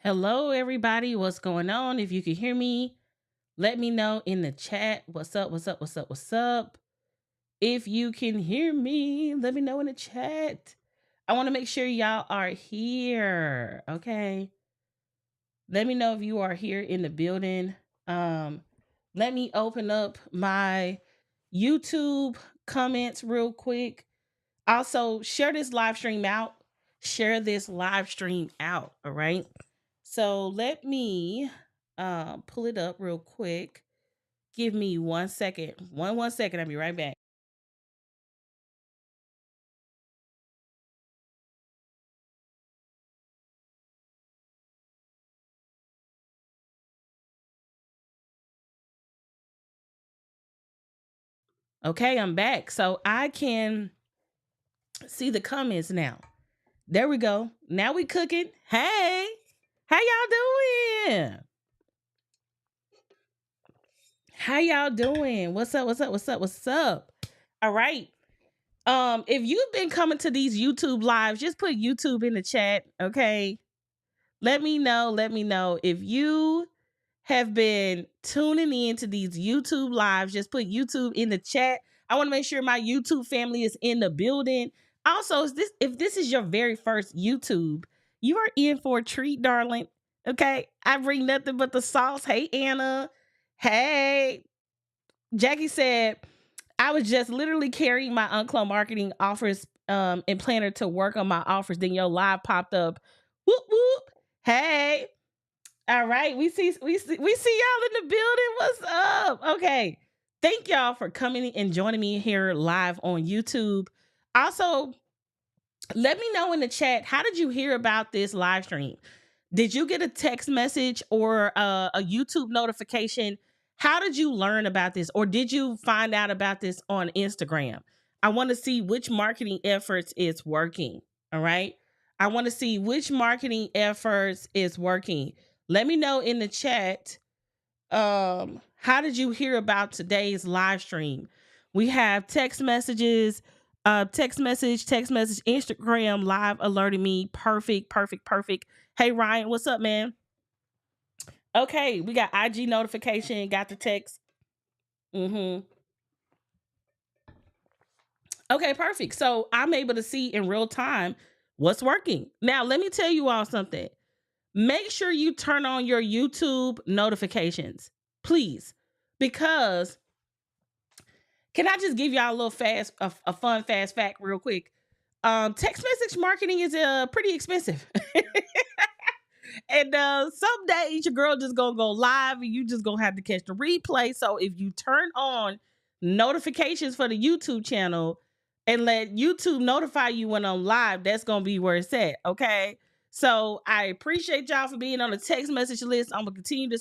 Hello, everybody. What's going on? If you can hear me, let me know in the chat. What's up? What's up? What's up? What's up? If you can hear me, let me know in the chat. I want to make sure y'all are here. Okay. Let me know if you are here in the building. Um, Let me open up my YouTube comments real quick. Also, share this live stream out. Share this live stream out. All right. So let me pull it up real quick. Give me 1 second. One second. I'll be right back. Okay, I'm back. So I can see the comments now. There we go. Now we cooking. Hey, how y'all doing? How y'all doing? What's up? What's up? What's up? What's up? All right. If you've been coming to these YouTube lives, just put YouTube in the chat. Okay. Let me know. Let me know if you have been tuning in to these YouTube lives. Just put YouTube in the chat. I want to make sure my YouTube family is in the building. Also, if this is your very first YouTube, you are in for a treat, darling. Okay. I bring nothing but the sauce. Hey, Anna. Hey. Jackie said, I was just literally carrying my UnCloned marketing offers and planner to work on my offers. Then your live popped up. Whoop whoop. Hey. All right. We see y'all in the building. What's up? Okay. Thank y'all for coming and joining me here live on YouTube. Also, let me know in the chat, how did you hear about this live stream? Did you get a text message or a YouTube notification? How did you learn about this? Or did you find out about this on Instagram? I want to see which marketing efforts is working. All right. I want to see which marketing efforts is working. Let me know in the chat. How did you hear about today's live stream? We have text messages, text message, Instagram live alerting me. Perfect, perfect, perfect. Hey Ryan, what's up, man? Okay, we got IG notification, got the text. Mm-hmm. Okay, perfect. So I'm able to see in real time what's working. Now, let me tell you all something. Make sure you turn on your YouTube notifications, please, because can I just give y'all a little a fun fast fact real quick? Text message marketing is pretty expensive. And some days your girl just gonna go live and you just gonna have to catch the replay. So if you turn on notifications for the YouTube channel and let YouTube notify you when I'm live, that's gonna be where it's at. Okay. So I appreciate y'all for being on the text message list. I'm gonna continue to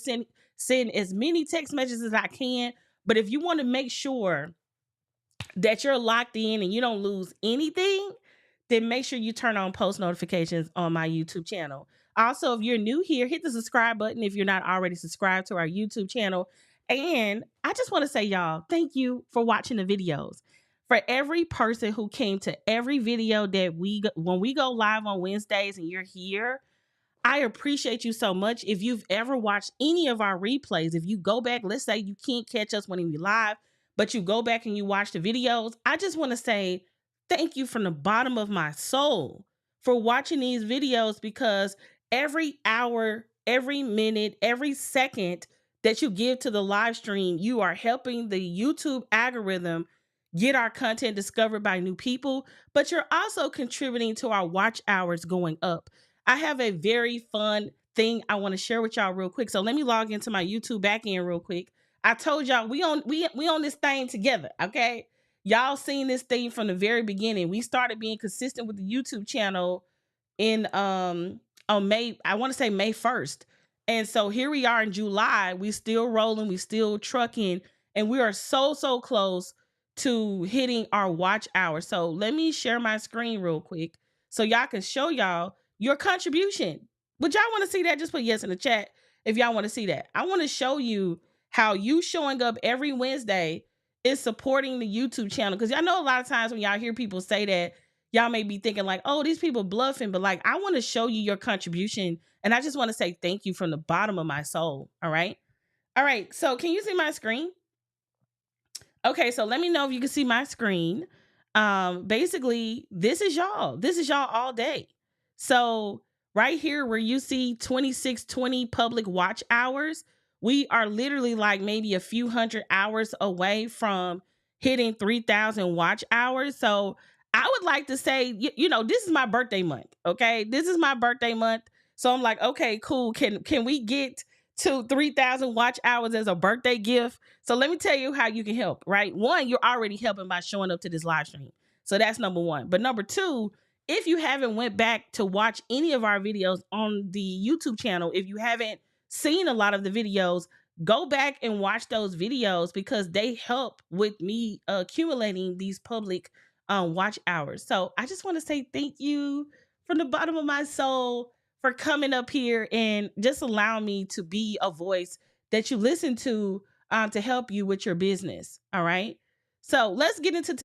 send as many text messages as I can. But if you want to make sure that you're locked in and you don't lose anything, then make sure you turn on post notifications on my YouTube channel. Also, if you're new here, hit the subscribe button if you're not already subscribed to our YouTube channel. And I just want to say, y'all, thank you for watching the videos. For every person who came to every video that when we go live on Wednesdays and you're here, I appreciate you so much. If you've ever watched any of our replays, if you go back, let's say you can't catch us when we live, but you go back and you watch the videos, I just want to say thank you from the bottom of my soul for watching these videos, because every hour, every minute, every second that you give to the live stream, you are helping the YouTube algorithm get our content discovered by new people, but you're also contributing to our watch hours going up. I have a very fun thing I want to share with y'all real quick. So let me log into my YouTube backend real quick. I told y'all we on this thing together, okay? Y'all seen this thing from the very beginning. We started being consistent with the YouTube channel in on May, I want to say May 1st. And so here we are in July. We still rolling, we still trucking, and we are so close to hitting our watch hour. So let me share my screen real quick so y'all can show y'all your contribution. Would y'all want to see that? Just put yes in the chat if y'all want to see that. I want to show you how you showing up every Wednesday is supporting the YouTube channel. Because I know a lot of times when y'all hear people say that, y'all may be thinking like, oh, these people bluffing. But like, I want to show you your contribution. And I just want to say thank you from the bottom of my soul. All right. All right. So can you see my screen? Okay, so let me know if you can see my screen. Basically, this is y'all. This is y'all all day. So right here where you see 2620 public watch hours, we are literally like maybe a few hundred hours away from hitting 3,000 watch hours. So I would like to say, this is my birthday month. Okay, this is my birthday month. So I'm like, okay, cool. Can we get to 3,000 watch hours as a birthday gift? So let me tell you how you can help, right? One, you're already helping by showing up to this live stream. So that's number one. But number two, if you haven't went back to watch any of our videos on the YouTube channel, if you haven't seen a lot of the videos, go back and watch those videos, because they help with me accumulating these public watch hours. So I just want to say thank you from the bottom of my soul for coming up here and just allowing me to be a voice that you listen to help you with your business. All right. So let's get into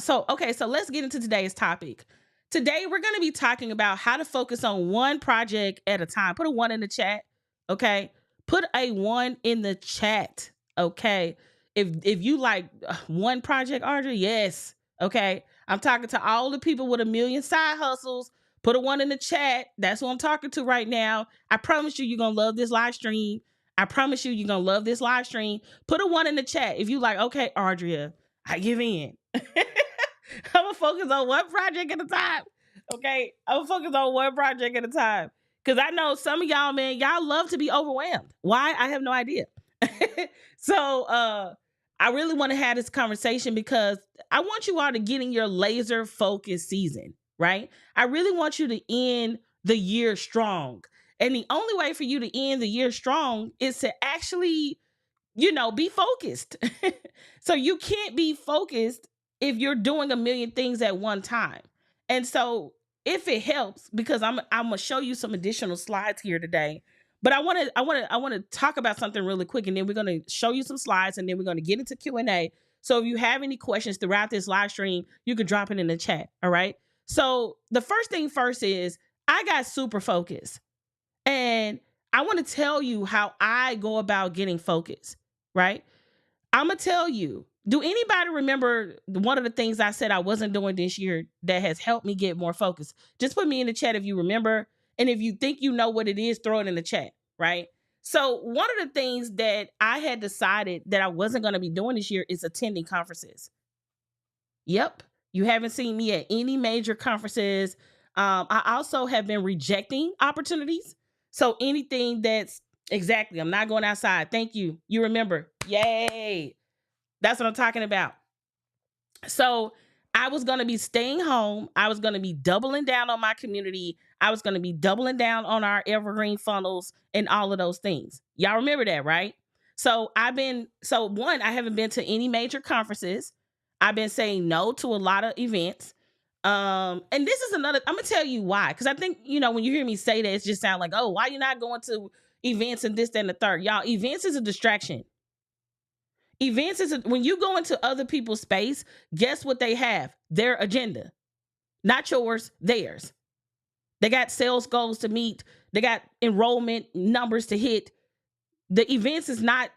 so let's get into today's topic. Today we're going to be talking about how to focus on one project at a time. Put a 1 in the chat. Okay. Put a 1 in the chat. Okay. If you like one project, Audrey, yes. Okay. I'm talking to all the people with a million side hustles. Put a 1 in the chat. That's who I'm talking to right now. I promise you, you're going to love this live stream. I promise you, you're going to love this live stream. Put a 1 in the chat. If you like, okay, Audria, I give in. I'm going to focus on one project at a time. Okay. I'm going to focus on one project at a time. Because I know some of y'all, man, y'all love to be overwhelmed. Why? I have no idea. So, I really want to have this conversation because I want you all to get in your laser focused season, right? I really want you to end the year strong. And the only way for you to end the year strong is to actually, be focused. So you can't be focused if you're doing a million things at one time. And so if it helps, because I'm gonna show you some additional slides here today. But I want to talk about something really quick, and then we're going to show you some slides, and then we're going to get into Q&A. So if you have any questions throughout this live stream, you could drop it in the chat. All right. So the first thing first is I got super focused, and I want to tell you how I go about getting focused. Right. I'm going to tell you, do anybody remember one of the things I said I wasn't doing this year that has helped me get more focused? Just put me in the chat if you remember. And if you think you know what it is, throw it in the chat, right? So one of the things that I had decided that I wasn't going to be doing this year is attending conferences. Yep. You haven't seen me at any major conferences. I also have been rejecting opportunities. So anything that's exactly, I'm not going outside. Thank you. You remember. Yay. That's what I'm talking about. So I was going to be staying home. I was going to be doubling down on my community. I was going to be doubling down on our evergreen funnels and all of those things. Y'all remember that, right? So one, I haven't been to any major conferences. I've been saying no to a lot of events. And this is another, I'm gonna tell you why. Cause I think, when you hear me say that, it just sound like, oh, why you not going to events and this, that, and the third? Y'all, events is a distraction. Events is when you go into other people's space, guess what they have? Their agenda. Not yours, theirs. They got sales goals to meet. They got enrollment numbers to hit. The events is not,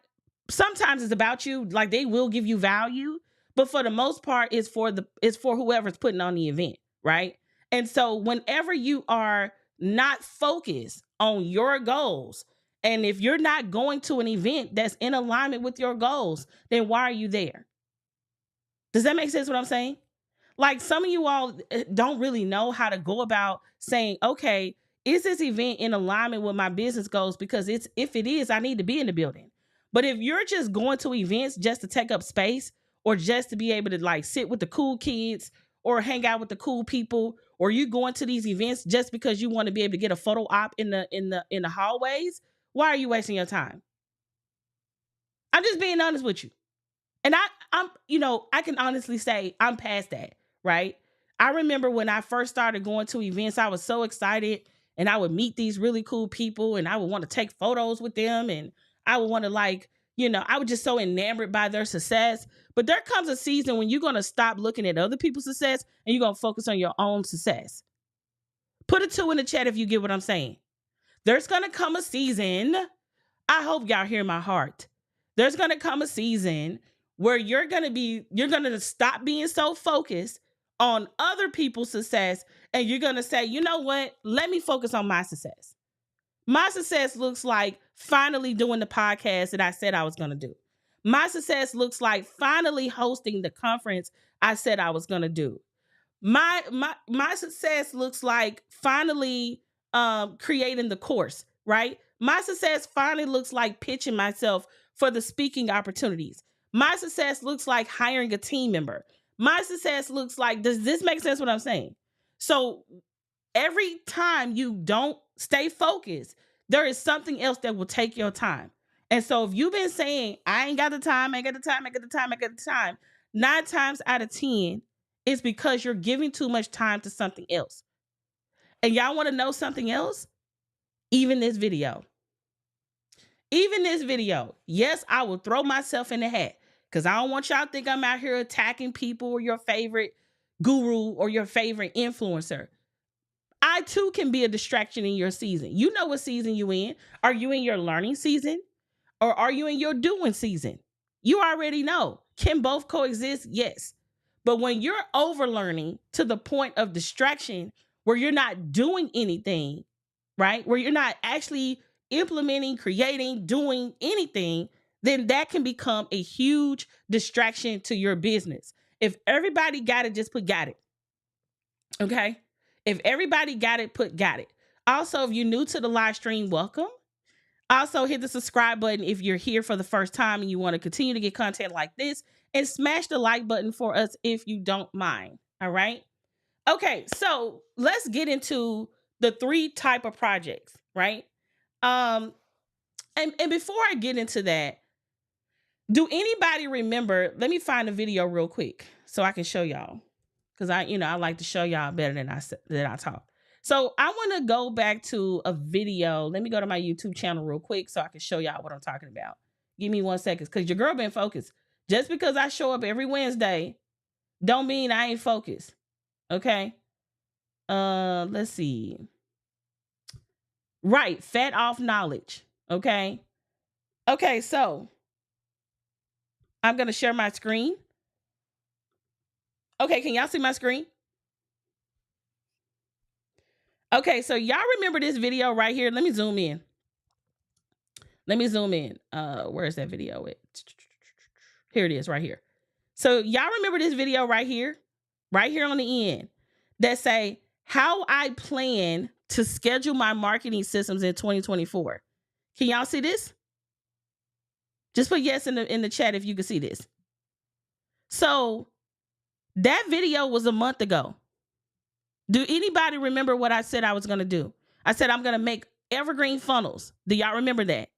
sometimes it's about you. Like, they will give you value, but for the most part, it's for whoever's putting on the event, right? And so whenever you are not focused on your goals, and if you're not going to an event that's in alignment with your goals, then why are you there? Does that make sense what I'm saying? Like, some of you all don't really know how to go about saying, okay, is this event in alignment with my business goals? Because if it is, I need to be in the building. But if you're just going to events just to take up space, or just to be able to like sit with the cool kids or hang out with the cool people, or you going to these events just because you want to be able to get a photo op in the hallways, why are you wasting your time? I'm just being honest with you. And I can honestly say I'm past that, right? I remember when I first started going to events, I was so excited, and I would meet these really cool people, and I would want to take photos with them, and I would want to I was just so enamored by their success. But there comes a season when you're going to stop looking at other people's success and you're going to focus on your own success. Put a 2 in the chat if you get what I'm saying. There's going to come a season. I hope y'all hear my heart. There's going to come a season where you're going to stop being so focused on other people's success, and you're going to say, you know what? Let me focus on my success. My success looks like finally doing the podcast that I said I was going to do. My success looks like finally hosting the conference I said I was going to do. My success looks like finally creating the course, right? My success finally looks like pitching myself for the speaking opportunities. My success looks like hiring a team member. My success looks like, does this make sense what I'm saying? So every time you don't stay focused, there is something else that will take your time. And so if you've been saying, I ain't got the time, 9 times out of 10, it's because you're giving too much time to something else. And y'all want to know something else? Even this video, yes, I will throw myself in the hat, because I don't want y'all to think I'm out here attacking people or your favorite guru or your favorite influencer. I too can be a distraction in your season. You know what season you in. Are you in your learning season, or are you in your doing season? You already know. Can both coexist? Yes. But when you're overlearning to the point of distraction, where you're not doing anything, right? Where you're not actually implementing, creating, doing anything, then that can become a huge distraction to your business. If everybody got it, just put got it. Okay? If everybody got it, put got it. Also, if you're new to the live stream, welcome. Also, hit the subscribe button if you're here for the first time and you want to continue to get content like this, and smash the like button for us if you don't mind. All right. Okay. So let's get into the 3 type of projects, right? And before I get into that, do anybody remember, let me find a video real quick so I can show y'all. Cause I like to show y'all better than I talk. So I want to go back to a video. Let me go to my YouTube channel real quick so I can show y'all what I'm talking about. Give me 1 second, because your girl been focused. Just because I show up every Wednesday don't mean I ain't focused. Okay. Let's see. Right. Fat off knowledge. Okay. Okay. So I'm going to share my screen. Okay. Can y'all see my screen? Okay, so y'all remember this video right here? Let me zoom in. Where's that video at? Here it is, right here. So y'all remember this video right here? Right here on the end, that say how I plan to schedule my marketing systems in 2024. Can y'all see this? Just put yes in the chat if you can see this. So that video was a month ago. Do anybody remember what I said I was going to do? I said I'm going to make evergreen funnels. Do y'all remember that?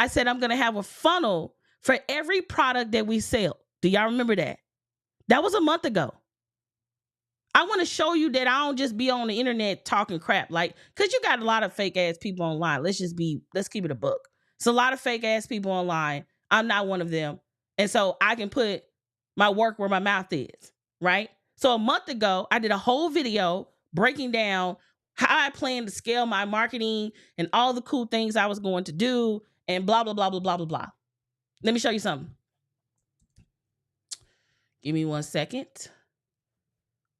I said I'm going to have a funnel for every product that we sell. Do y'all remember that? That was a month ago. I want to show you that I don't just be on the internet talking crap. Like, because you got a lot of fake ass people online. Let's keep it a book. It's a lot of fake ass people online. I'm not one of them. And so I can put my work where my mouth is, right? So a month ago, I did a whole video breaking down how I plan to scale my marketing and all the cool things I was going to do and blah, blah, blah, blah, blah, blah, blah. Let me show you something. Give me 1 second.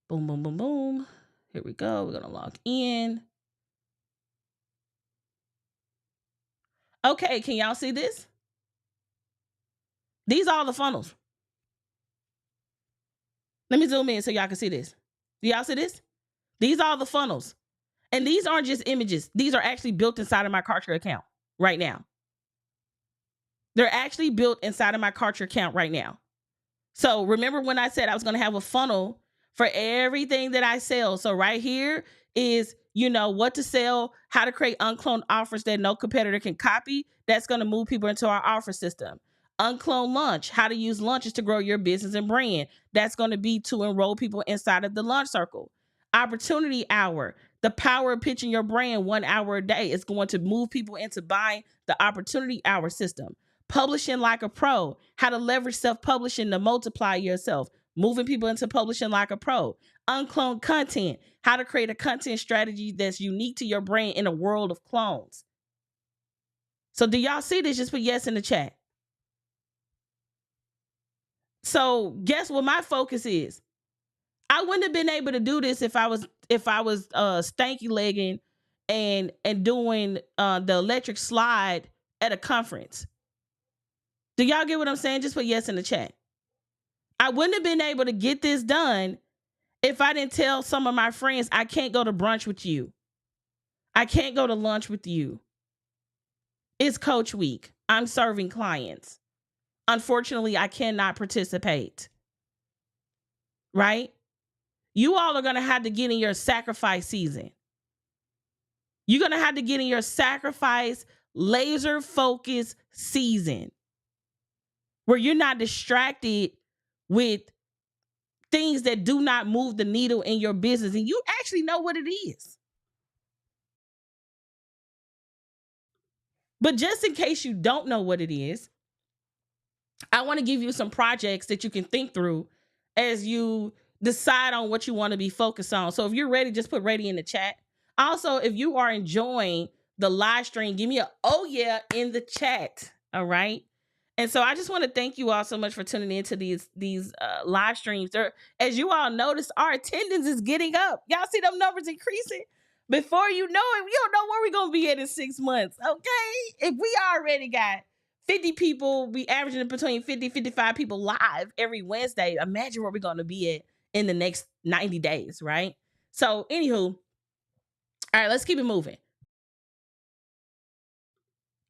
Boom, boom, boom, boom. Here we go. We're going to log in. Okay, can y'all see this? These are all the funnels. Let me zoom in so y'all can see this. Do y'all see this? These are all the funnels. And these aren't just images. These are actually built inside of my Kartra account right now. They're actually built inside of my Kartra account right now. So remember when I said I was going to have a funnel for everything that I sell. So right here is, what to sell, how to create uncloned offers that no competitor can copy. That's going to move people into our offer system. UnCloned Launch, how to use launches to grow your business and brand. That's going to be to enroll people inside of the launch circle. Opportunity Hour, the power of pitching your brand 1 hour a day is going to move people into buying the Opportunity Hour system. Publishing like a pro, how to leverage self-publishing to multiply yourself, moving people into publishing like a pro. Uncloned content, how to create a content strategy that's unique to your brand in a world of clones. So do y'all see this? Just put yes in the chat. So guess what my focus is? I wouldn't have been able to do this if I was stanky legging and doing the electric slide at a conference. Do y'all get what I'm saying? Just put yes in the chat. I wouldn't have been able to get this done if I didn't tell some of my friends, I can't go to brunch with you. I can't go to lunch with you. It's Coach Week. I'm serving clients. Unfortunately, I cannot participate. Right? You all are going to have to get in your sacrifice season. You're going to have to get in your sacrifice, laser focus season where you're not distracted with things that do not move the needle in your business and you actually know what it is. But just in case you don't know what it is, I want to give you some projects that you can think through as you decide on what you want to be focused on. So if you're ready, just put ready in the chat. Also, if you are enjoying the live stream, give me a oh yeah in the chat. All right. And so I just want to thank you all so much for tuning into these live streams. As you all notice, our attendance is getting up. Y'all see them numbers increasing? Before you know it, we don't know where we're going to be at in 6 months. Okay. If we already got 50 people, we averaging between 50, 55 people live every Wednesday. Imagine where we're going to be at in the next 90 days, right? So anywho, all right, let's keep it moving.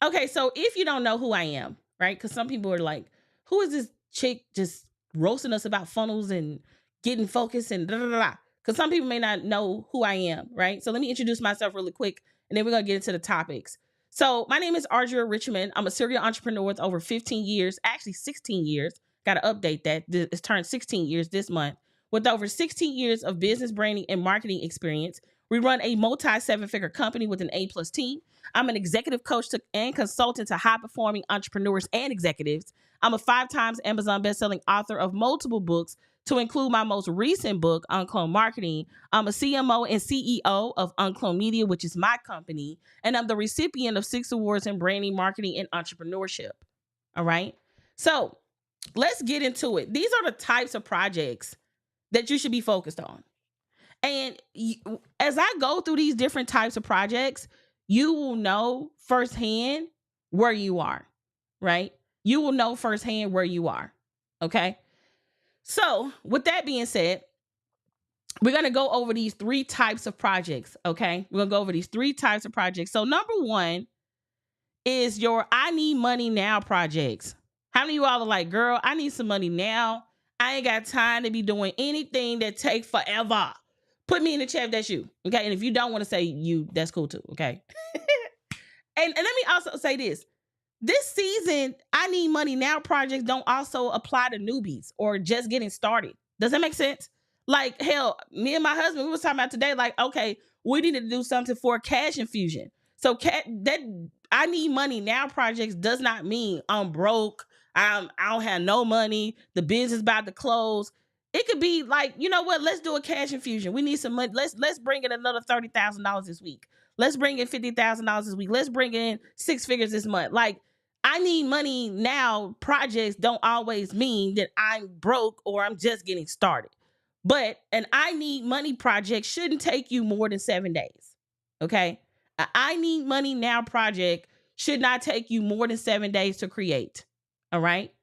Okay, so if you don't know who I am, right? Because some people are like, who is this chick just roasting us about funnels and getting focused and da da da? Because some people may not know who I am, right? So let me introduce myself really quick, and then we're going to get into the topics. So my name is Audria Richmond. I'm a serial entrepreneur with over 15 years, actually 16 years. Got to update that. It's turned 16 years this month. With over 16 years of business branding and marketing experience, we run a multi-seven-figure company with an A+ team. I'm an executive coach and consultant to high-performing entrepreneurs and executives. I'm a 5 times Amazon bestselling author of multiple books, to include my most recent book, UnCloned Marketing. I'm a CMO and CEO of UnCloned Media, which is my company, and I'm the recipient of 6 awards in branding, marketing, and entrepreneurship. All right? So let's get into it. These are the types of projects that you should be focused on. And as I go through these different types of projects, you will know firsthand where you are, right? You will know firsthand where you are, okay? So with that being said, we're going to go over these 3 types of projects, okay? We're going to go over these 3 types of projects. So number 1 is your I need money now projects. How many of you all are like, girl, I need some money now. I ain't got time to be doing anything that take forever. Put me in the chat if that's you, okay? And if you don't want to say you, that's cool too, okay? and let me also say this. this season, I need money now projects don't also apply to newbies or just getting started. Does that make sense? Like, hell, me and my husband, we was talking about today, like, okay, we need to do something for cash infusion. So that I need money now projects does not mean I'm broke. I don't have no money. The business about to close. It could be like, you know what? Let's do a cash infusion. We need some money. Let's bring in another $30,000 this week. Let's bring in $50,000 this week. Let's bring in six figures this month. Like, I need money now projects don't always mean that I'm broke or I'm just getting started. But an I need money project shouldn't take you more than 7 days. Okay? A I need money now project should not take you more than 7 days to create. All right?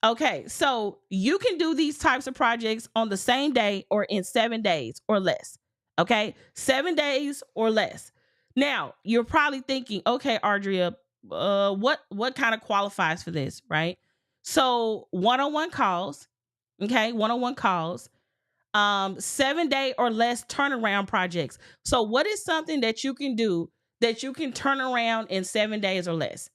Okay, so you can do these types of projects on the same day or in 7 days or less. Okay, 7 days or less. Now, you're probably thinking, okay, Audria, what kind of qualifies for this, right? So, one-on-one calls, okay, one-on-one calls, 7 day or less turnaround projects. So, what is something that you can do that you can turn around in 7 days or less?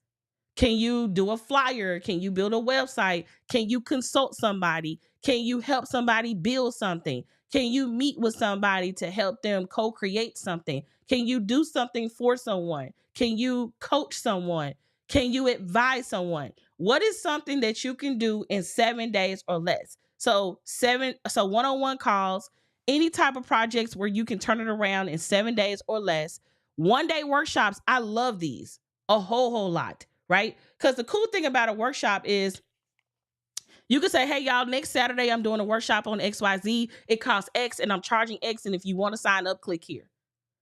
Can you do a flyer? Can you build a website? Can you consult somebody? Can you help somebody build something? Can you meet with somebody to help them co-create something? Can you do something for someone? Can you coach someone? Can you advise someone? What is something that you can do in 7 days or less? So one-on-one calls, any type of projects where you can turn it around in 7 days or less. 1-day workshops, I love these a whole lot, right? Because the cool thing about a workshop is you can say, hey, y'all, next Saturday, I'm doing a workshop on XYZ. It costs X and I'm charging X. And if you want to sign up, click here,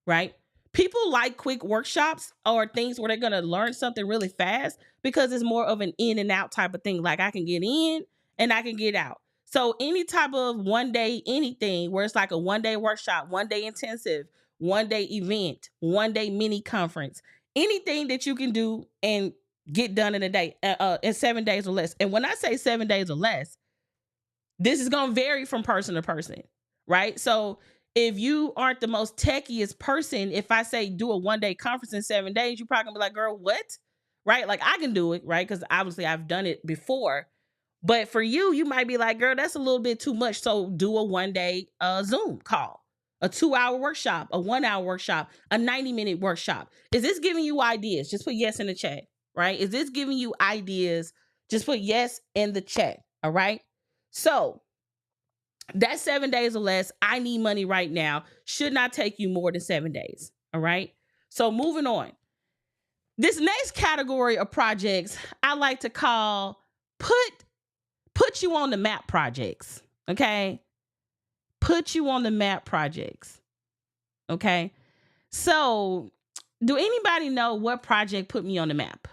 right? People like quick workshops or things where they're going to learn something really fast because it's more of an in and out type of thing. Like I can get in and I can get out. So any type of 1 day anything where it's like a 1-day workshop, 1-day intensive, 1-day event, 1-day mini conference, anything that you can do and get done in a day, in 7 days or less. And when I say 7 days or less, this is going to vary from person to person, right? So if you aren't the most techiest person, if I say do a 1-day conference in 7 days, you're probably gonna be like, girl, what? Right? Like I can do it, right? Because obviously I've done it before. But for you, you might be like, girl, that's a little bit too much. So do a 1-day Zoom call, a 2-hour workshop, a 1-hour workshop, a 90-minute workshop. Is this giving you ideas? Just put yes in the chat, right? Is this giving you ideas? Just put yes in the chat, all right? So that 7 days or less, I need money right now, should not take you more than 7 days, all right? So moving on. This next category of projects I like to call put you on the map projects, okay? Put you on the map projects, okay? So do anybody know what project put me on the map?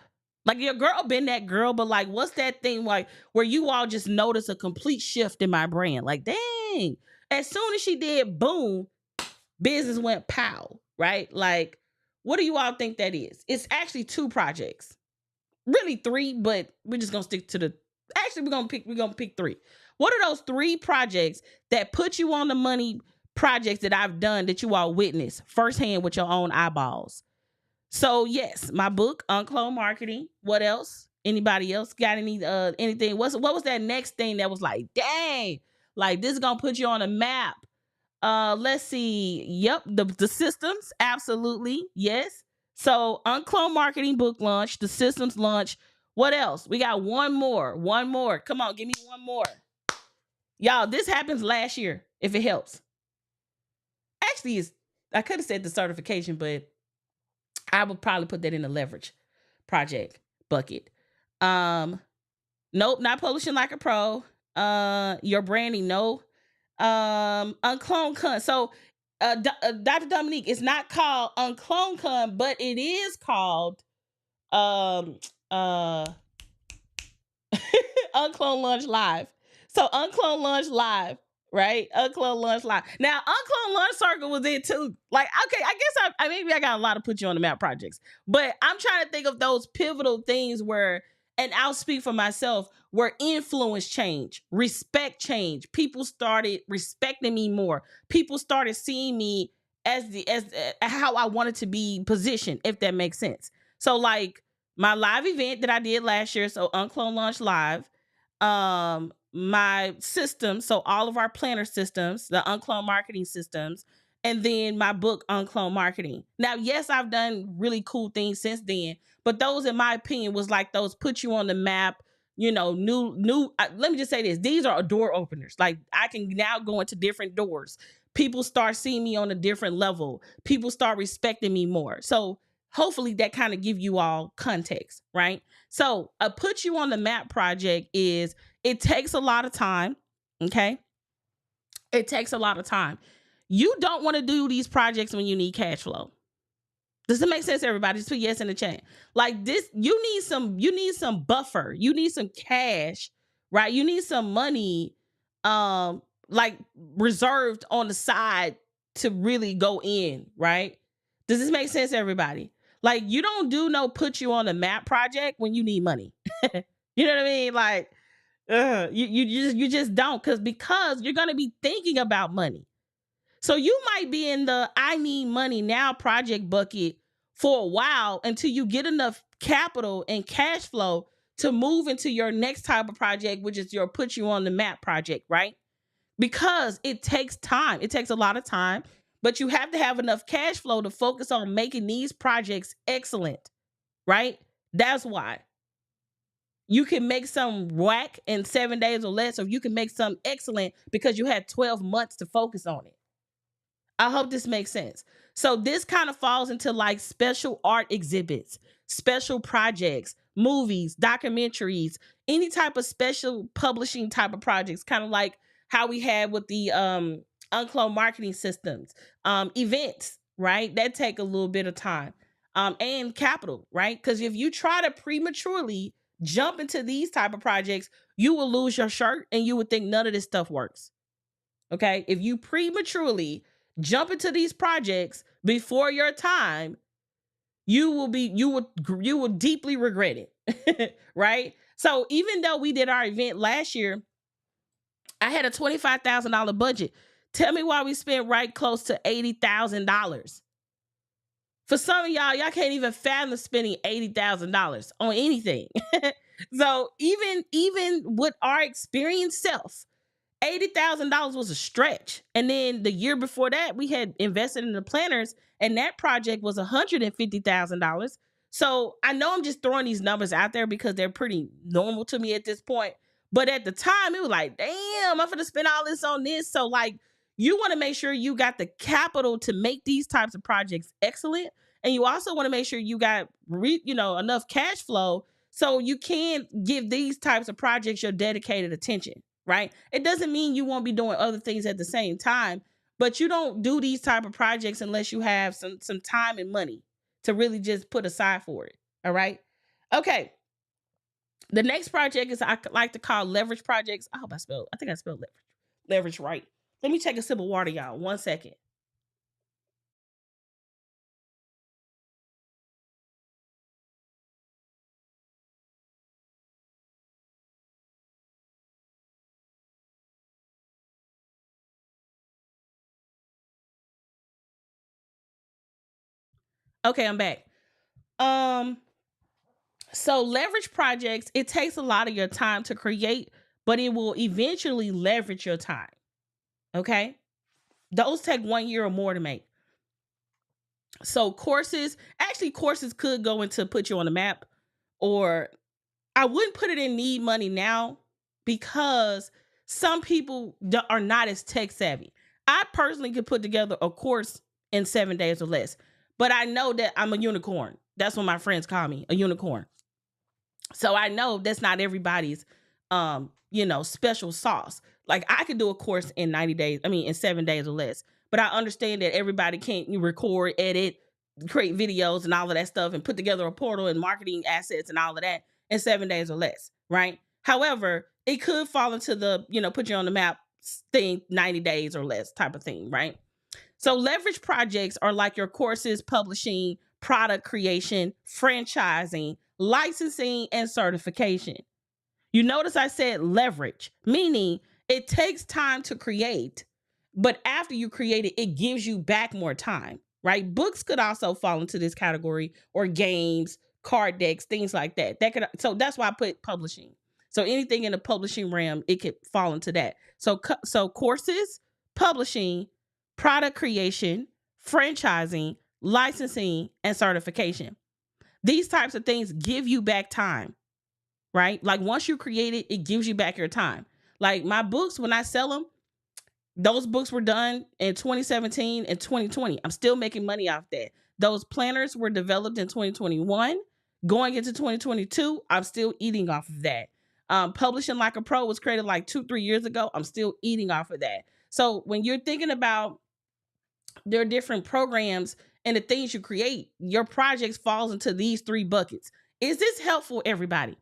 Like your girl been that girl, but like what's that thing like where you all just notice a complete shift in my brand? Like, dang, as soon as she did, boom, business went pow, right? Like, what do you all think that is? It's actually 2 projects. Really 3, but we're just gonna stick to the actually we're gonna pick 3. What are those 3 projects that put you on the money projects that I've done that you all witnessed firsthand with your own eyeballs? So yes, my book, UnCloned Marketing. What else? Anybody else got anything? What was that next thing that was like, dang, like this is gonna put you on a map? Let's see. Yep, the systems, absolutely. Yes. So UnCloned Marketing book launch, the systems launch. What else? We got one more. One more. Come on, give me one more. Y'all, this happens last year, if it helps. Actually, I could have said the certification, but I would probably put that in the leverage project bucket. Nope, not publishing like a pro. Your branding, no. UnCloned. So Dr. Dominique, it's not called UnCloned, but it is called UnCloned Launch Live. So UnCloned Launch Live, right? UnCloned Launch Live. Now, UnCloned Launch Circle was it too. Like, okay, I guess maybe I got a lot of put you on the map projects, but I'm trying to think of those pivotal things where, and I'll speak for myself, where influence change, respect change. People started respecting me more. People started seeing me as how I wanted to be positioned, if that makes sense. So like my live event that I did last year, so UnCloned Launch Live, my system, so all of our planner systems, the UnCloned marketing systems, and then my book UnCloned Marketing. Now, yes, I've done really cool things since then, but those, in my opinion, was like those put you on the map, new. Let me just say this: these are door openers. Like, I can now go into different doors. People start seeing me on a different level. People start respecting me more. So hopefully that kind of give you all context, right? So a put you on the map project is, it takes a lot of time. Okay. It takes a lot of time. You don't want to do these projects when you need cash flow. Does it make sense, everybody? Just put yes in the chat. Like this, you need some buffer. You need some cash, right? You need some money, like reserved on the side to really go in, right? Does this make sense, everybody? Like, you don't do no put you on the map project when you need money. You know what I mean? Like, you just don't, because you're gonna be thinking about money. So you might be in the I need money now project bucket for a while until you get enough capital and cash flow to move into your next type of project, which is your put you on the map project, right? Because it takes time. It takes a lot of time, but you have to have enough cash flow to focus on making these projects excellent, right? That's why. You can make some whack in 7 days or less, or you can make some excellent because you had 12 months to focus on it. I hope this makes sense. So this kind of falls into like special art exhibits, special projects, movies, documentaries, any type of special publishing type of projects, kind of like how we had with the UnCloned marketing systems, events, right? That take a little bit of time, and capital, right? Because if you try to prematurely jump into these type of projects, you will lose your shirt and you would think none of this stuff works. Okay. If you prematurely jump into these projects before your time, you will deeply regret it. Right? So even though we did our event last year, I had a $25,000 budget. Tell me why we spent right close to $80,000. For some of y'all can't even fathom spending $80,000 on anything. So even with our experienced self, $80,000 was a stretch. And then the year before that, we had invested in the planners, and that project was $150,000. So I know I'm just throwing these numbers out there because they're pretty normal to me at this point. But at the time, it was like, damn, I'm gonna spend all this on this. So like, you want to make sure you got the capital to make these types of projects excellent, and you also want to make sure you got enough cash flow so you can give these types of projects your dedicated attention. Right? It doesn't mean you won't be doing other things at the same time, but you don't do these type of projects unless you have some time and money to really just put aside for it. All right. Okay. The next project is, I like to call leverage projects. I think I spelled leverage right. Let me take a sip of water, y'all. 1 second. Okay, I'm back. So leverage projects, it takes a lot of your time to create, but it will eventually leverage your time. Okay? Those take 1 year or more to make. So courses could go into put you on the map, or I wouldn't put it in need money now because some people are not as tech savvy. I personally could put together a course in 7 days or less, but I know that I'm a unicorn. That's what my friends call me, a unicorn. So I know that's not everybody's, special sauce. Like, I could do a course in 90 days, in 7 days or less, but I understand that everybody can't record, edit, create videos and all of that stuff and put together a portal and marketing assets and all of that in 7 days or less. Right. However, it could fall into the, put you on the map thing, 90 days or less type of thing. Right. So leverage projects are like your courses, publishing, product creation, franchising, licensing, and certification. You notice I said leverage, meaning it takes time to create, but after you create it, it gives you back more time, right? Books could also fall into this category, or games, card decks, things like that. So that's why I put publishing. So anything in the publishing realm, it could fall into that. So courses, publishing, product creation, franchising, licensing, and certification. These types of things give you back time, right? Like once you create it, it gives you back your time. Like my books, when I sell them, those books were done in 2017 and 2020. I'm still making money off that. Those planners were developed in 2021. Going into 2022, I'm still eating off of that. Publishing Like a Pro was created like 2-3 years ago. I'm still eating off of that. So when you're thinking about their different programs and the things you create, your projects falls into these 3 buckets. Is this helpful, everybody?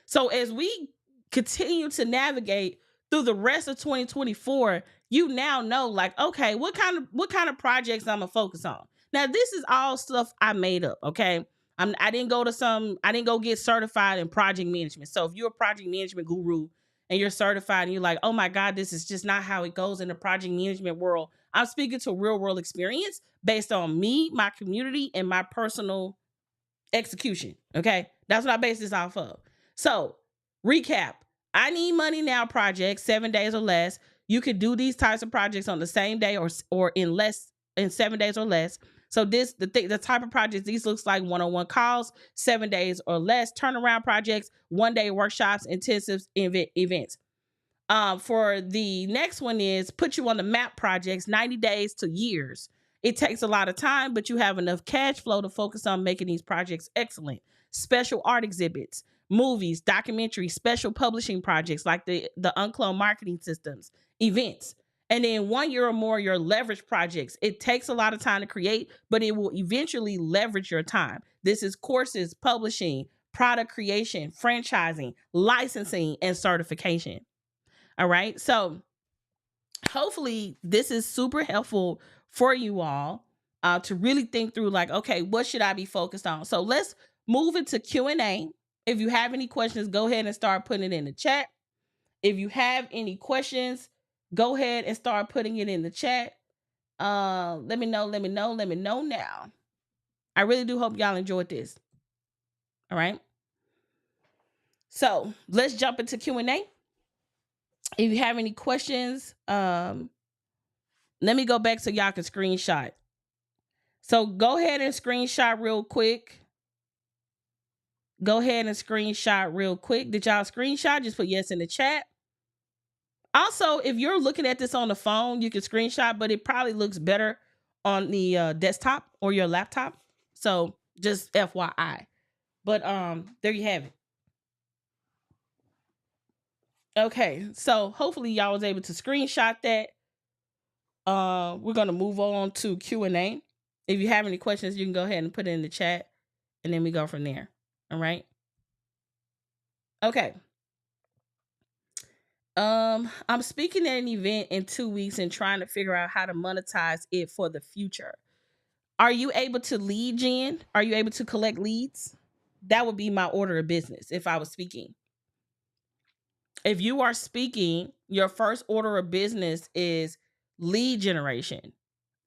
So as we continue to navigate through the rest of 2024, you now know, like, okay, what kind of projects I'm gonna focus on. Now, this is all stuff I made up. Okay, I didn't go get certified in project management. So if you're a project management guru and you're certified and you're like, oh my God, this is just not how it goes in the project management world. I'm speaking to real world experience based on me, my community, and my personal execution. Okay, that's what I base this off of. So, recap. I need money now projects, 7 days or less. You could do these types of projects on the same day or in 7 days or less. So the type of projects, these looks like one-on-one calls, 7 days or less, turnaround projects, 1-day workshops, intensives, events. For the next one is put you on the map projects, 90 days to years. It takes a lot of time, but you have enough cash flow to focus on making these projects excellent. Special art exhibits, movies, documentaries, special publishing projects like the UnCloned marketing systems, events. And then 1 year or more, your leverage projects. It takes a lot of time to create, but it will eventually leverage your time. This is courses, publishing, product creation, franchising, licensing, and certification. All right. So hopefully this is super helpful for you all to really think through, like, okay, what should I be focused on? So let's move into Q&A. If you have any questions, go ahead and start putting it in the chat. If you have any questions, go ahead and start putting it in the chat. Let me know now. I really do hope y'all enjoyed this. All right. So let's jump into Q&A. If you have any questions, let me go back so y'all can screenshot. So go ahead and screenshot real quick. Did y'all screenshot? Just put yes in the chat. Also, if you're looking at this on the phone, you can screenshot, but it probably looks better on the desktop or your laptop. So just FYI. But there you have it. Okay, so hopefully y'all was able to screenshot that. We're gonna move on to Q&A. If you have any questions, you can go ahead and put it in the chat, and then we go from there. All right. Okay. I'm speaking at an event in 2 weeks and trying to figure out how to monetize it for the future. Are you able to lead gen? Are you able to collect leads? That would be my order of business if I was speaking. If you are speaking, your first order of business is lead generation.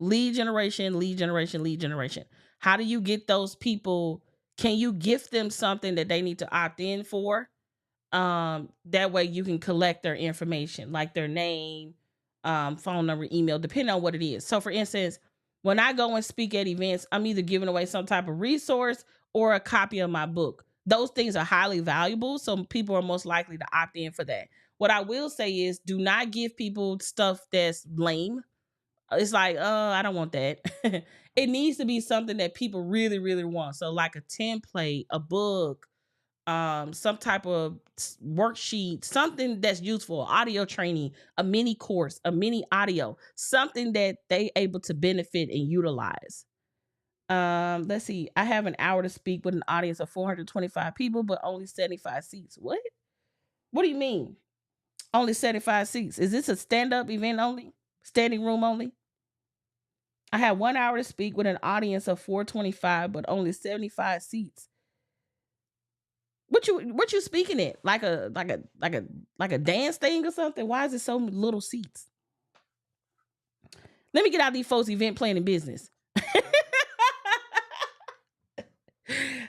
Lead generation. How do you get those people? Can you gift them something that they need to opt in for? That way you can collect their information, like their name, phone number, email, depending on what it is. So for instance, when I go and speak at events, I'm either giving away some type of resource or a copy of my book. Those things are highly valuable, so people are most likely to opt in for that. What I will say is, do not give people stuff that's lame. It's like, I don't want that. It needs to be something that people really, really want. So like a template, a book, some type of worksheet, something that's useful, audio training, a mini course, a mini audio, something that they able to benefit and utilize. Let's see. I have an hour to speak with an audience of 425 people, but only 75 seats. What do you mean? Only 75 seats? Is this a stand-up event only? Standing room only? I have 1 hour to speak with an audience of 425, but only 75 seats. What you speaking at? Like a dance thing or something? Why is it so little seats? Let me get out these folks' event planning business.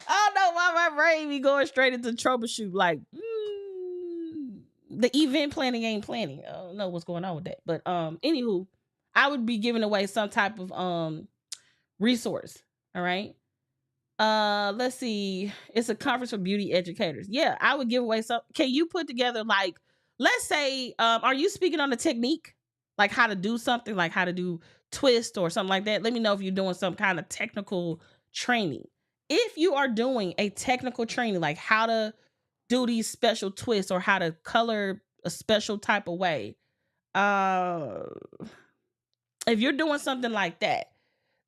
Oh my brain be going straight into troubleshoot. Like, the event planning ain't planning. I don't know what's going on with that. But anywho, I would be giving away some type of resource. All right. Let's see. It's a conference for beauty educators. Yeah, I would give away some. Can you put together, like, let's say, are you speaking on the technique? Like how to do something, like how to do twist or something like that? Let me know if you're doing some kind of technical training. If you are doing a technical training, like how to do these special twists or how to color a special type of way, uh, if you're doing something like that,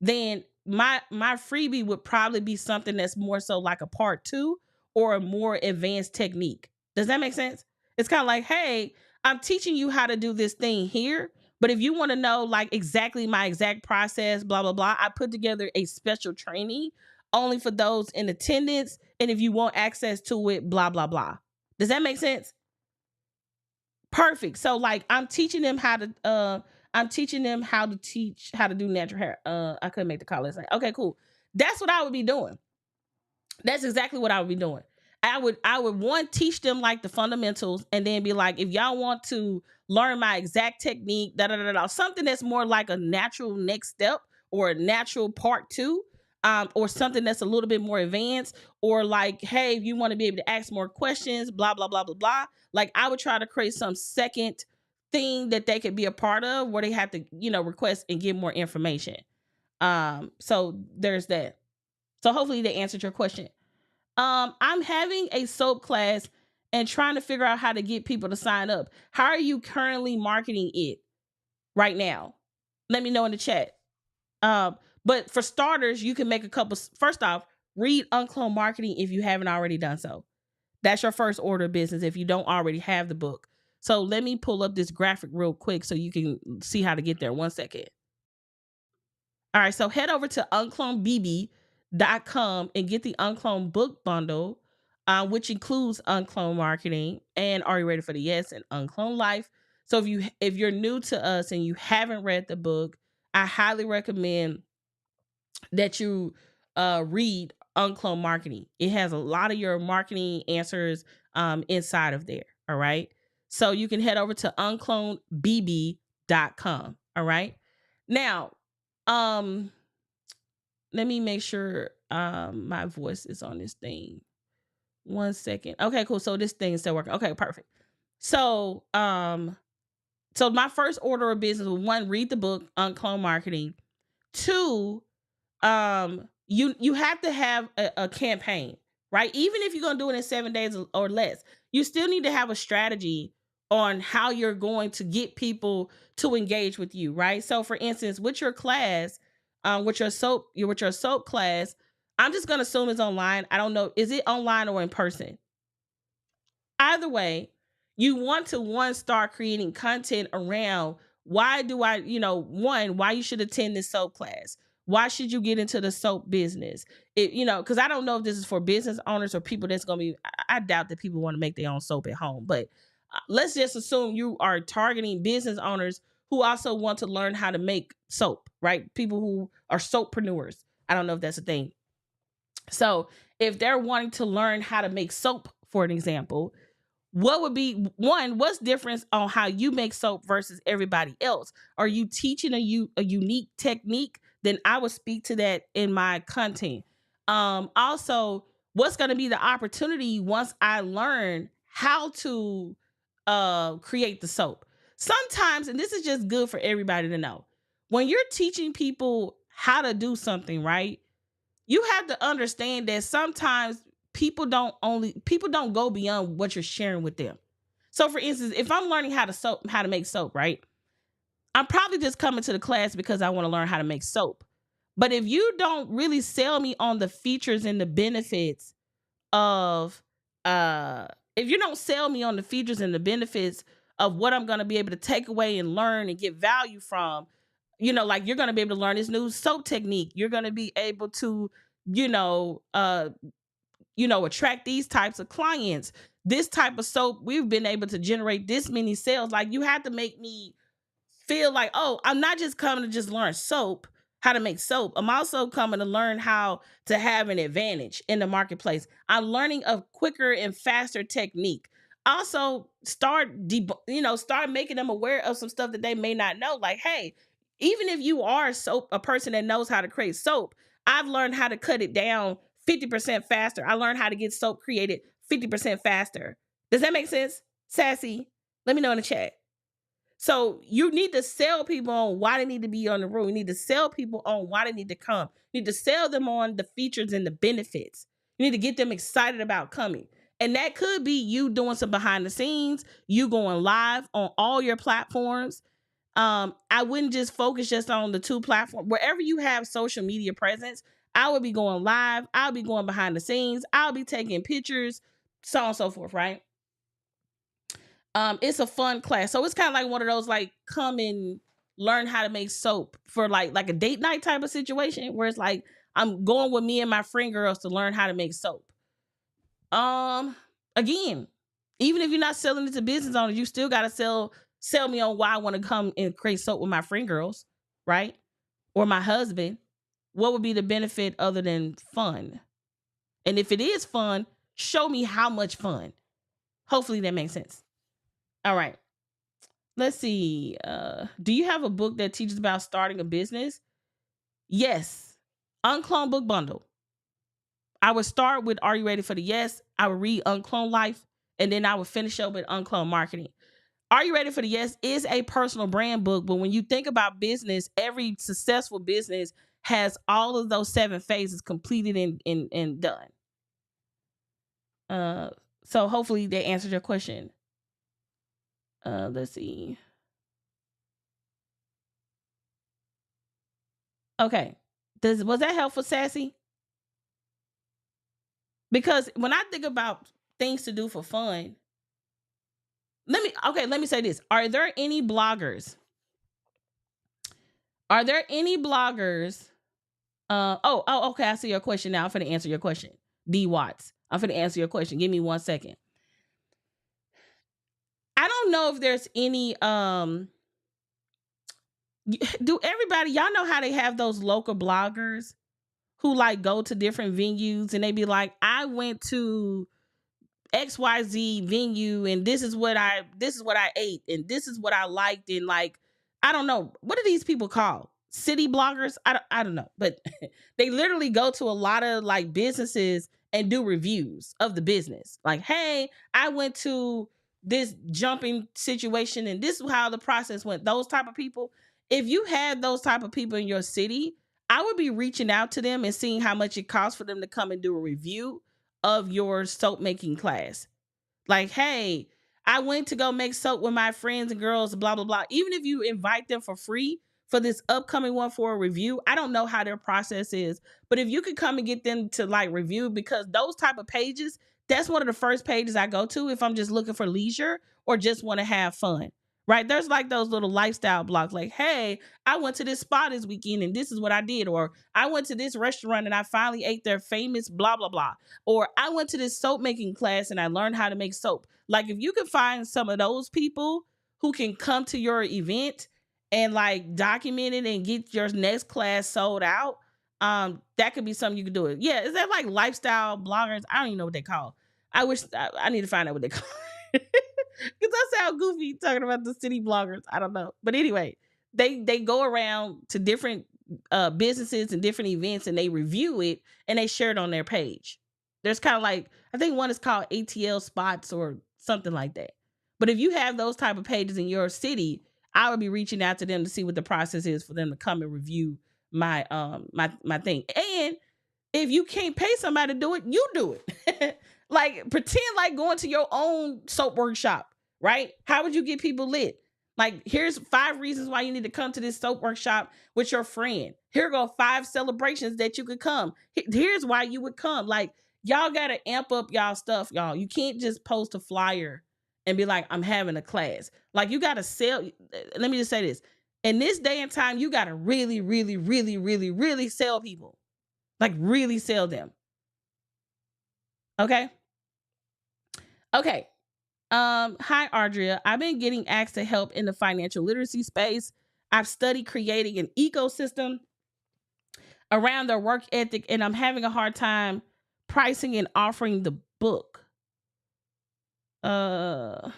then my freebie would probably be something that's more so like a part 2 or a more advanced technique. Does that make sense? It's kind of like, hey, I'm teaching you how to do this thing here, but if you want to know like exactly my exact process, blah blah blah, I put together a special training only for those in attendance, and if you want access to it, blah blah blah. Does that make sense? Perfect. So like I'm teaching them how to teach how to do natural hair. I couldn't make the call. It's like, okay, cool. That's what I would be doing. That's exactly what I would be doing. I would one, teach them like the fundamentals, and then be like, if y'all want to learn my exact technique, da da da da, something that's more like a natural next step or a natural part 2, or something that's a little bit more advanced, or like, hey, if you want to be able to ask more questions, blah blah blah blah blah. Like I would try to create some second thing that they could be a part of where they have to, request and get more information. So there's that. So hopefully they answered your question. I'm having a soap class and trying to figure out how to get people to sign up. How are you currently marketing it right now? Let me know in the chat. But for starters, you can make a couple. First off, read UnCloned Marketing if you haven't already done so. That's your first order of business if you don't already have the book. So let me pull up this graphic real quick so you can see how to get there. 1 second. All right, so head over to unclonedbb.com and get the UnCloned book bundle, which includes UnCloned Marketing and Are You Ready for the Yes and UnCloned Life. So if you're new to us and you haven't read the book, I highly recommend that you read UnCloned Marketing. It has a lot of your marketing answers inside of there. All right. So you can head over to unclonedbb.com. All right. Now, let me make sure my voice is on this thing. 1 second. Okay, cool. So this thing is still working. Okay, perfect. So so my first order of business was 1, read the book UnCloned Marketing. 2, you have to have a campaign, right? Even if you're gonna do it in 7 days or less, you still need to have a strategy on how you're going to get people to engage with you, right? So for instance, with your class, with your soap class, I'm just gonna assume it's online. I don't know, is it online or in person? Either way, you want to start creating content around why do I, why you should attend this soap class. Why should you get into the soap business? Because I don't know if this is for business owners or people that's going to be, I doubt that people want to make their own soap at home, but let's just assume you are targeting business owners who also want to learn how to make soap, right? People who are soappreneurs. I don't know if that's a thing. So if they're wanting to learn how to make soap, for an example, what would be what's difference on how you make soap versus everybody else? Are you teaching a unique technique? Then I would speak to that in my content. Also, what's going to be the opportunity once I learn how to create the soap? Sometimes, and this is just good for everybody to know, when you're teaching people how to do something, right? You have to understand that sometimes people don't go beyond what you're sharing with them. So for instance, if I'm learning how to make soap, right? I'm probably just coming to the class because I want to learn how to make soap. But if you don't really sell me on the features and the benefits of if you don't sell me on the features and the benefits of what I'm going to be able to take away and learn and get value from, like you're going to be able to learn this new soap technique. You're going to be able to, attract these types of clients. This type of soap, we've been able to generate this many sales. Like you have to make me feel like, oh, I'm not just coming to just learn soap. how to make soap. I'm also coming to learn how to have an advantage in the marketplace. I'm learning a quicker and faster technique. Also, start making them aware of some stuff that they may not know. Like, hey, even if you are a person that knows how to create soap, I've learned how to cut it down 50% faster. I learned how to get soap created 50% faster. Does that make sense? Sassy, let me know in the chat. So you need to sell people on why they need to be on the road. You need to sell people on why they need to come. You need to sell them on the features and the benefits. You need to get them excited about coming. And that could be you doing some behind the scenes, you going live on all your platforms. I wouldn't just focus just on the two platforms. Wherever you have social media presence, I would be going live. I'll be going behind the scenes. I'll be taking pictures, so on and so forth, right? It's a fun class. So it's kind of like one of those like come and learn how to make soap for like a date night type of situation where it's like I'm going with me and my friend girls to learn how to make soap. Again, even if you're not selling it to business owners, you still gotta sell me on why I want to come and create soap with my friend girls, right? Or my husband. What would be the benefit other than fun? And if it is fun, show me how much fun. Hopefully that makes sense. All right. Let's see. Do you have a book that teaches about starting a business? Yes. UnCloned book bundle. I would start with Are You Ready for the Yes? I would read UnCloned Life, and then I would finish up with UnCloned Marketing. Are You Ready for the Yes is a personal brand book, but when you think about business, every successful business has all of those 7 phases completed and done. So hopefully they answered your question. Let's see. Okay. Was that helpful, Sassy? Because when I think about things to do for fun, let me say this. Are there any bloggers? Are there any bloggers? Okay. I see your question now. I'm finna answer your question. D Watts. I'm finna answer your question. Give me 1 second. I don't know if there's any do everybody, y'all know how they have those local bloggers who like go to different venues and they be like, I went to XYZ venue and this is what I ate and this is what I liked, and like I don't know, what are these people called? City bloggers? I don't know, but they literally go to a lot of like businesses and do reviews of the business. Like, hey, I went to this jumping situation and this is how the process went. Those type of people. If you had those type of people in your city, I would be reaching out to them and seeing how much it costs for them to come and do a review of your soap making class. Like, hey, I went to go make soap with my friends and girls, blah, blah, blah. Even if you invite them for free for this upcoming one for a review, I don't know how their process is, but if you could come and get them to like review, because those type of pages, that's one of the first pages I go to if I'm just looking for leisure or just want to have fun. Right? There's like those little lifestyle blogs like, hey, I went to this spa this weekend and this is what I did. Or I went to this restaurant and I finally ate their famous blah, blah, blah. Or I went to this soap making class and I learned how to make soap. Like if you could find some of those people who can come to your event and like document it and get your next class sold out, that could be something you could do. It. Yeah, is that like lifestyle bloggers? I don't even know what they call. I need to find out what they call. Because that sounds goofy talking about the city bloggers. I don't know. But anyway, they go around to different businesses and different events and they review it and they share it on their page. There's kind of like, I think one is called ATL spots or something like that. But if you have those type of pages in your city, I would be reaching out to them to see what the process is for them to come and review my my thing. And if you can't pay somebody to do it, you do it. Like pretend like going to your own soap workshop, right? How would you get people lit? Like, here's 5 reasons why you need to come to this soap workshop with your friend. Here go 5 celebrations that you could come. Here's why you would come. Like, y'all gotta amp up y'all stuff, y'all. You can't just post a flyer and be like, I'm having a class. Like, you gotta sell. Let me just say this. In this day and time, you gotta really, really, really, really, really sell people. Like, really sell them. Okay? Okay. Hi, Audria. I've been getting asked to help in the financial literacy space. I've studied creating an ecosystem around their work ethic, and I'm having a hard time pricing and offering the book. Uh,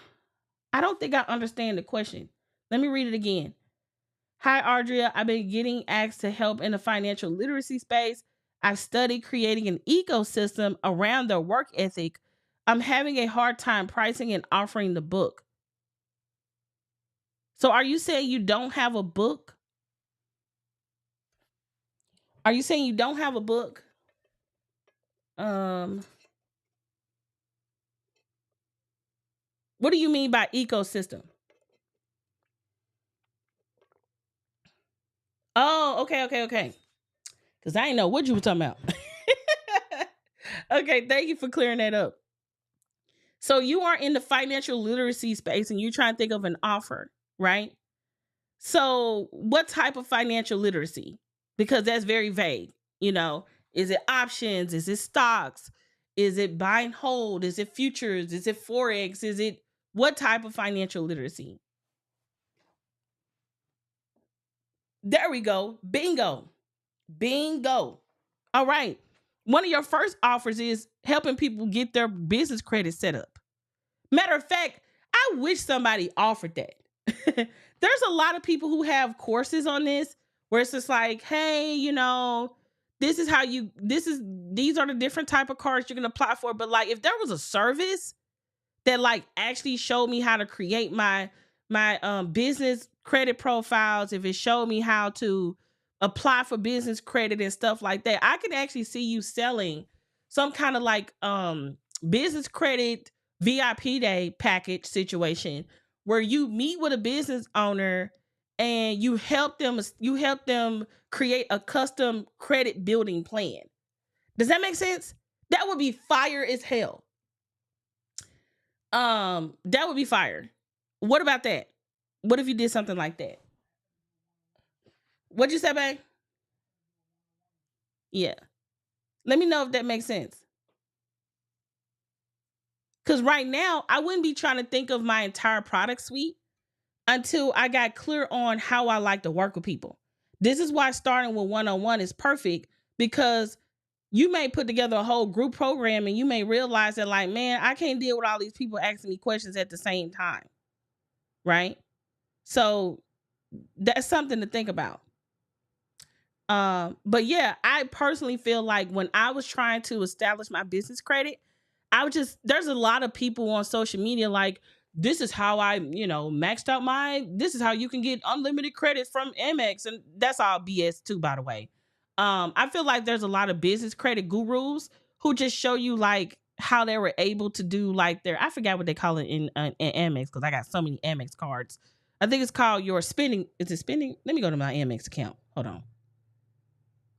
I don't think I understand the question. Let me read it again. Hi, Audria. I've been getting asked to help in the financial literacy space. I've studied creating an ecosystem around their work ethic. I'm having a hard time pricing and offering the book. So, are you saying you don't have a book? Are you saying you don't have a book? Um, what do you mean by ecosystem? Oh, okay. Because I didn't know what you were talking about. Okay, thank you for clearing that up. So you are in the financial literacy space and you're trying to think of an offer, right? So what type of financial literacy? Because that's very vague. You know, is it options? Is it stocks? Is it buy and hold? Is it futures? Is it forex? Is it what type of financial literacy? There we go. Bingo. Bingo. All right. One of your first offers is helping people get their business credit set up. Matter of fact, I wish somebody offered that. There's a lot of people who have courses on this where it's just like, hey, this is how these are the different type of cards you can apply for. But like, if there was a service that like actually showed me how to create my business credit profiles, if it showed me how to apply for business credit and stuff like that, I could actually see you selling some kind of like business credit VIP day package situation where you meet with a business owner and you help them create a custom credit building plan. Does that make sense? That would be fire as hell. That would be fire. What about that? What if you did something like that? What'd you say, babe? Yeah. Let me know if that makes sense. Because right now, I wouldn't be trying to think of my entire product suite until I got clear on how I like to work with people. This is why starting with one-on-one is perfect, because you may put together a whole group program and you may realize that, like, man, I can't deal with all these people asking me questions at the same time. Right? So that's something to think about. But yeah, I personally feel like when I was trying to establish my business credit, there's a lot of people on social media like, this is how I, maxed out this is how you can get unlimited credit from Amex. And that's all BS too, by the way. I feel like there's a lot of business credit gurus who just show you like how they were able to do like I forgot what they call it in Amex, because I got so many Amex cards. I think it's called your spending. Is it spending? Let me go to my Amex account. Hold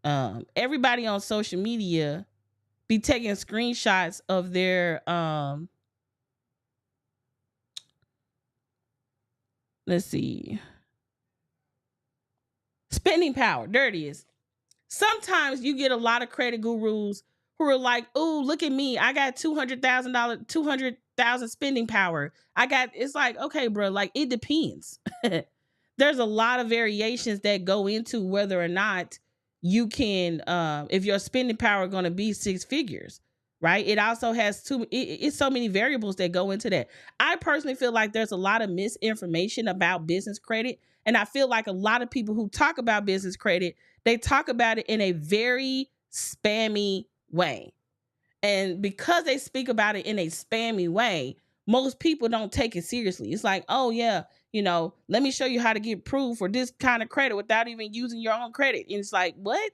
on. Everybody on social media be taking screenshots of their let's see, spending power. There it is. Sometimes you get a lot of credit gurus who are like, oh, look at me, I got $200,000 200,000 spending power. It's like, okay, bro, like it depends. There's a lot of variations that go into whether or not you can if your spending power going to be six figures, right? It also has it's so many variables that go into that. I personally feel like there's a lot of misinformation about business credit, and I feel like a lot of people who talk about business credit, they talk about it in a very spammy way. And because they speak about it in a spammy way, most people don't take it seriously. It's like, oh yeah, let me show you how to get approved for this kind of credit without even using your own credit. And it's like, what?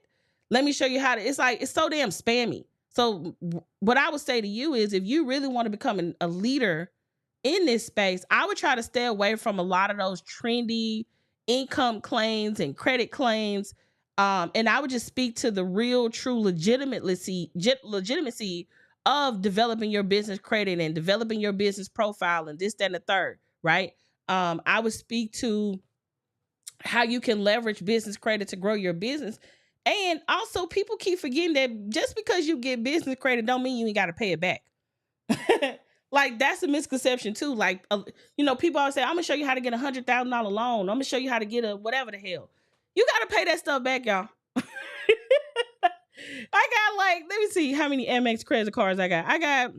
Let me show you how to, it's like, it's so damn spammy. So what I would say to you is, if you really want to become a leader in this space, I would try to stay away from a lot of those trendy income claims and credit claims. And I would just speak to the real, true legitimacy of developing your business credit and developing your business profile and this, that, and the third, right? I would speak to how you can leverage business credit to grow your business. And also, people keep forgetting that just because you get business credit don't mean you ain't got to pay it back. Like, that's a misconception too. Like, people always say, I'm gonna show you how to get $100,000 loan. I'm gonna show you how to get a whatever the hell. You got to pay that stuff back, y'all. like, let me see how many Amex credit cards I got.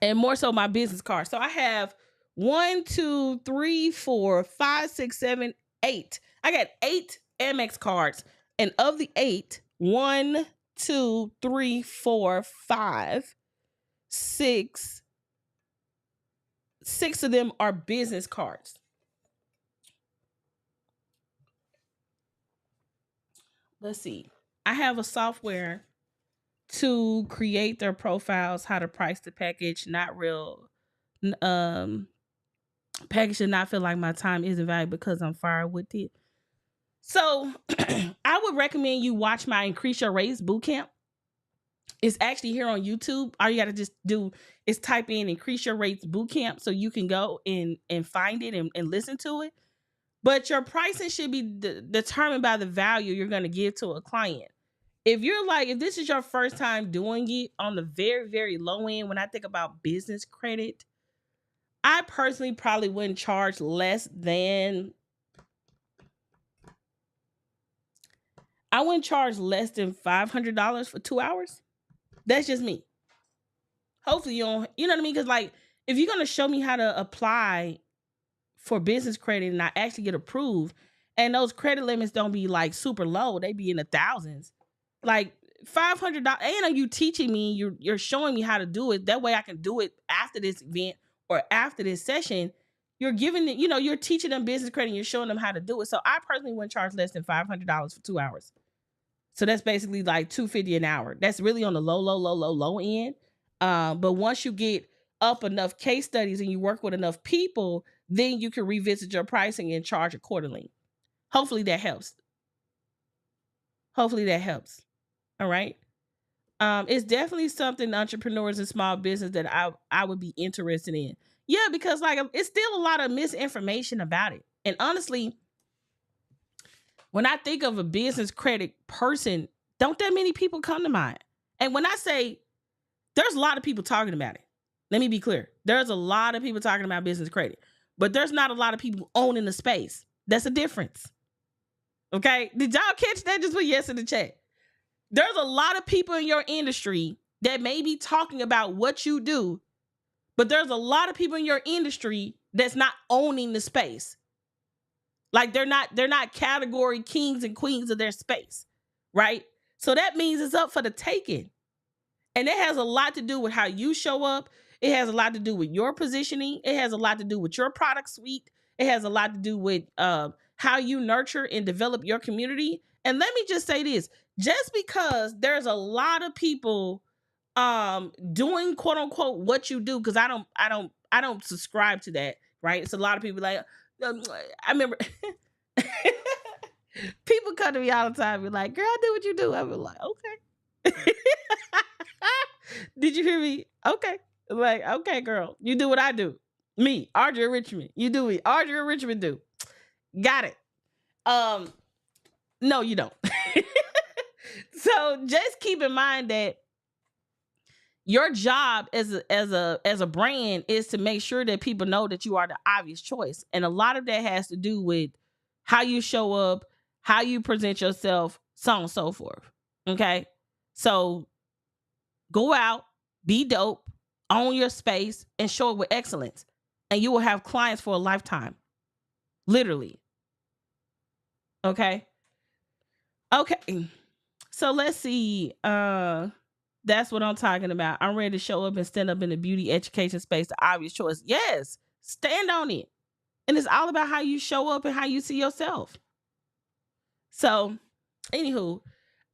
And more so my business card. So I have 1, 2, 3, 4, 5, 6, 7, 8. I got 8 Amex cards. And of the 8, 1, 2, 3, 4, 5, 6. 6 of them are business cards. Let's see. I have a software to create their profiles, how to price the package, not real. Package should not feel like my time isn't valuable because I'm fired with it. So I would recommend you watch my Increase Your Rates bootcamp. It's actually here on YouTube. All you got to just do is type in Increase Your Rates bootcamp so you can go and find it and listen to it. But your pricing should be determined by the value you're going to give to a client. If this is your first time doing it on the very, very low end, when I think about business credit, I personally probably wouldn't charge less than $500 for 2 hours. That's just me. Hopefully you know what I mean? Because like, if you're going to show me how to apply for business credit and I actually get approved, and those credit limits don't be like super low, they be in the thousands. Like $500, and are you teaching me, you're showing me how to do it. That way I can do it after this event or after this session. You're giving it, you're teaching them business credit and you're showing them how to do it. So I personally wouldn't charge less than $500 for 2 hours. So that's basically like $250 an hour. That's really on the low end. But once you get up enough case studies and you work with enough people, then you can revisit your pricing and charge accordingly. Hopefully that helps. All right. It's definitely something entrepreneurs and small business that I would be interested in. Yeah, because like it's still a lot of misinformation about it. And honestly, when I think of a business credit person, don't that many people come to mind. And when I say there's a lot of people talking about it, let me be clear. There's a lot of people talking about business credit, but there's not a lot of people owning the space. That's a difference. Okay. Did y'all catch that? Just put yes in the chat. There's a lot of people in your industry that may be talking about what you do, but there's a lot of people in your industry that's not owning the space. Like they're not category kings and queens of their space, right? So that means it's up for the taking. And it has a lot to do with how you show up. It has a lot to do with your positioning. It has a lot to do with your product suite. It has a lot to do with how you nurture and develop your community. And let me just say this, just because there's a lot of people doing quote unquote what you do, because I don't subscribe to that, right? It's a lot of people like, I remember people come to me all the time and be like, girl, I do what you do. I be like, okay. Did you hear me? Okay. Like, okay, girl, you do what I do. Me, Audria Richmond. You do what Audria Richmond do. Got it. No, you don't. So just keep in mind that your job as a brand is to make sure that people know that you are the obvious choice. And a lot of that has to do with how you show up, how you present yourself, so on and so forth. Okay. So go out, be dope, own your space, and show it with excellence. And you will have clients for a lifetime. Literally. Okay. Okay. So let's see. That's what I'm talking about. I'm ready to show up and stand up in the beauty education space, the obvious choice. Yes, stand on it. And it's all about how you show up and how you see yourself. So, anywho,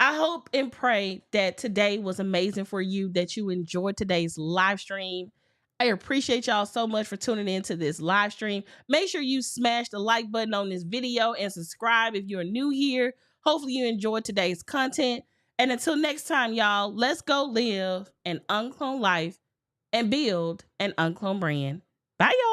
I hope and pray that today was amazing for you, that you enjoyed today's live stream. I appreciate y'all so much for tuning into this live stream. Make sure you smash the like button on this video and subscribe if you're new here. Hopefully you enjoyed today's content. And until next time, y'all, let's go live an uncloned life and build an uncloned brand. Bye, y'all.